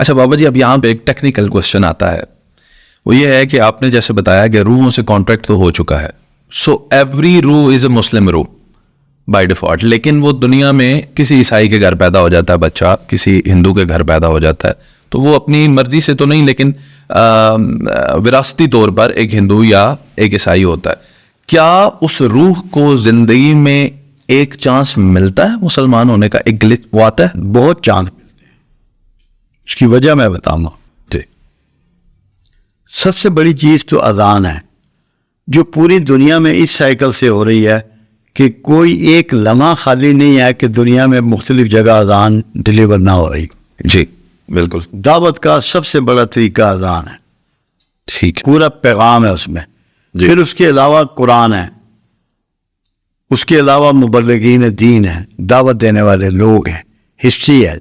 اچھا بابا جی، اب یہاں پہ ایک ٹیکنیکل کوشچن آتا ہے، وہ یہ ہے کہ آپ نے جیسے بتایا کہ روحوں سے کانٹریکٹ تو ہو چکا ہے، سو ایوری روح از اے مسلم روح بائی ڈیفالٹ، لیکن وہ دنیا میں کسی عیسائی کے گھر پیدا ہو جاتا ہے بچہ، کسی ہندو کے گھر پیدا ہو جاتا ہے، تو وہ اپنی مرضی سے تو نہیں، لیکن وراثتی طور پر ایک ہندو یا ایک عیسائی ہوتا ہے. کیا اس روح کو زندگی میں ایک چانس ملتا ہے مسلمان ہونے کا، ایک گلچ وہ آتا ہے؟ بہت چانس ملتے ہیں. اس کی وجہ میں بتاؤں گا. سب سے بڑی چیز تو اذان ہے، جو پوری دنیا میں اس سائیکل سے ہو رہی ہے کہ کوئی ایک لمحہ خالی نہیں ہے کہ دنیا میں مختلف جگہ اذان ڈلیور نہ ہو رہی. جی بالکل. دعوت کا سب سے بڑا طریقہ اذان ہے. ٹھیک ہے. پورا پیغام ہے اس میں. پھر اس کے علاوہ قرآن ہے، اس کے علاوہ مبلغین دین ہیں، دعوت دینے والے لوگ ہیں، ہسٹری ہے.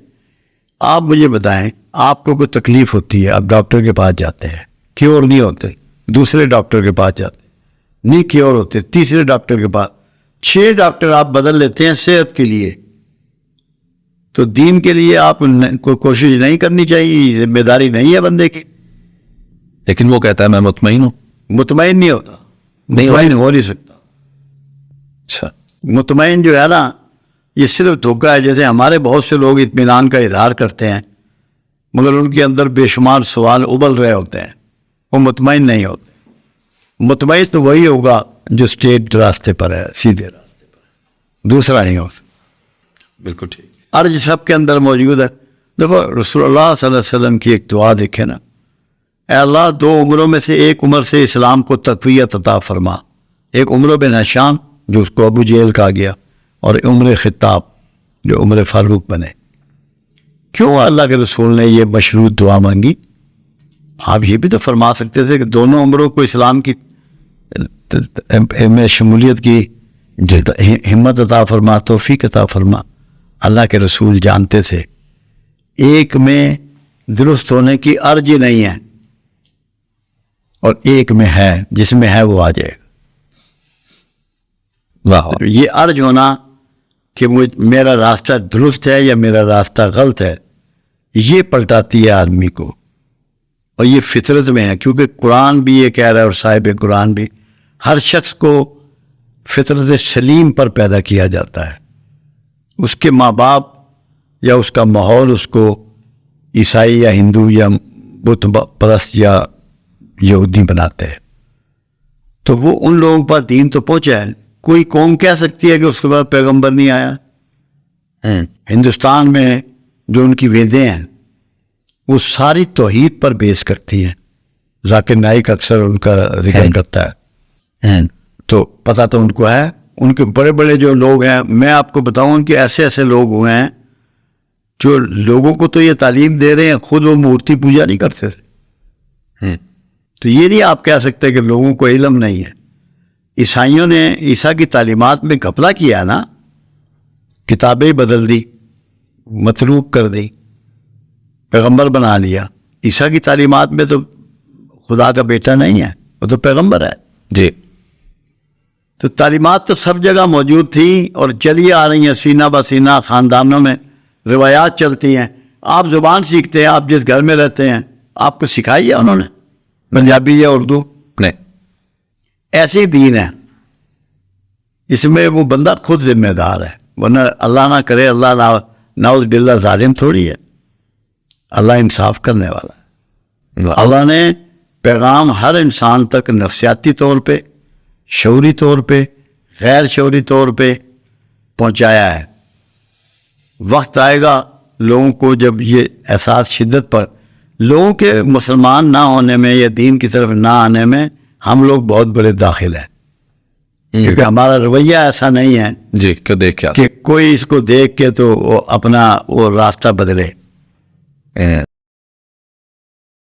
آپ مجھے بتائیں، آپ کو کوئی تکلیف ہوتی ہے، آپ ڈاکٹر کے پاس جاتے ہیں، کیور نہیں ہوتے، دوسرے ڈاکٹر کے پاس جاتے نہیں کیور ہوتے، تیسرے ڈاکٹر کے پاس، 6 ڈاکٹر آپ بدل لیتے ہیں صحت کے لیے. تو دین کے لیے آپ کو کوشش نہیں کرنی چاہیے؟ ذمہ داری نہیں ہے بندے کی؟ لیکن وہ کہتا ہے میں مطمئن ہوں. مطمئن نہیں ہوتا، مطمئن ہو نہیں سکتا. اچھا. مطمئن جو ہے نا، یہ صرف دھوکہ ہے. جیسے ہمارے بہت سے لوگ اطمینان کا اظہار کرتے ہیں، مگر ان کے اندر بے شمار سوال ابل رہے ہوتے ہیں، وہ مطمئن نہیں ہوتے. مطمئن تو وہی ہوگا جو اسٹیٹ راستے پر ہے، سیدھے راستے پر ہے، دوسرا نہیں ہو سکتا. بالکل ٹھیک. عرض سب کے اندر موجود ہے. دیکھو رسول اللہ صلی اللہ علیہ وسلم کی ایک دعا دیکھیں نا، اے اللہ 2 عمروں میں سے ایک عمر سے اسلام کو تقویت عطا فرما. ایک عمر بن ہشام جو اس کو ابو جہل کہا گیا، اور عمر خطاب جو عمر فاروق بنے. کیوں اللہ کے رسول نے یہ مشروط دعا مانگی؟ آپ یہ بھی تو فرما سکتے تھے کہ دونوں عمروں کو اسلام کی میں شمولیت کی ہمت عطا فرما، توفیق عطا فرما. اللہ کے رسول جانتے تھے ایک میں درست ہونے کی عرض ہی نہیں ہے، اور ایک میں ہے، جس میں ہے وہ آ جائے گا. واہ. یہ عرض ہونا کہ میرا راستہ درست ہے یا میرا راستہ غلط ہے، یہ پلٹاتی ہے آدمی کو. اور یہ فطرت میں ہے، کیونکہ قرآن بھی یہ کہہ رہا ہے، اور صاحب قرآن بھی، ہر شخص کو فطرت سلیم پر پیدا کیا جاتا ہے. اس کے ماں باپ یا اس کا ماحول اس کو عیسائی یا ہندو یا بت پرست یا یہودی بناتے ہیں. تو وہ ان لوگوں پر دین تو پہنچا ہے. کوئی قوم کہہ سکتی ہے کہ اس کے بعد پیغمبر نہیں آیا؟ ہندوستان میں جو ان کی ویدیں ہیں وہ ساری توحید پر بیس کرتی ہیں. ذاکر نائک اکثر ان کا ذکر کرتا ہے. تو پتہ تو ان کو ہے. ان کے بڑے بڑے جو لوگ ہیں، میں آپ کو بتاؤں کہ ایسے ایسے لوگ ہوئے ہیں جو لوگوں کو تو یہ تعلیم دے رہے ہیں، خود وہ مورتی پوجا نہیں کرتے تھے. تو یہ نہیں آپ کہہ سکتے کہ لوگوں کو علم نہیں ہے. عیسائیوں نے عیسیٰ کی تعلیمات میں گھپلا کیا نا، کتابیں بدل دی، متروک کر دی، پیغمبر بنا لیا. عیسیٰ کی تعلیمات میں تو خدا کا بیٹا نہیں ہے، وہ تو پیغمبر ہے. جی. تو تعلیمات تو سب جگہ موجود تھی اور چلی آ رہی ہیں، سینہ بہ سینہ خاندانوں میں روایات چلتی ہیں. آپ زبان سیکھتے ہیں، آپ جس گھر میں رہتے ہیں، آپ کو سکھائی ہے انہوں نے پنجابی یا اردو؟ نہیں. ایسی دین ہے، اس میں وہ بندہ خود ذمہ دار ہے. ورنہ اللہ نہ کرے، اللہ نعوذ باللہ ظالم تھوڑی ہے، اللہ انصاف کرنے والا ہے. اللہ نے پیغام ہر انسان تک نفسیاتی طور پہ، شعوری طور پہ، غیر شعوری طور پہ پہنچایا ہے. وقت آئے گا لوگوں کو جب یہ احساس شدت پر، لوگوں کے مسلمان نہ ہونے میں یا دین کی طرف نہ آنے میں ہم لوگ بہت بڑے داخل ہیں. کیونکہ ہمارا رویہ ایسا نہیں ہے جی کہ دیکھ کے کہ کوئی اس کو دیکھ کے تو اپنا وہ راستہ بدلے.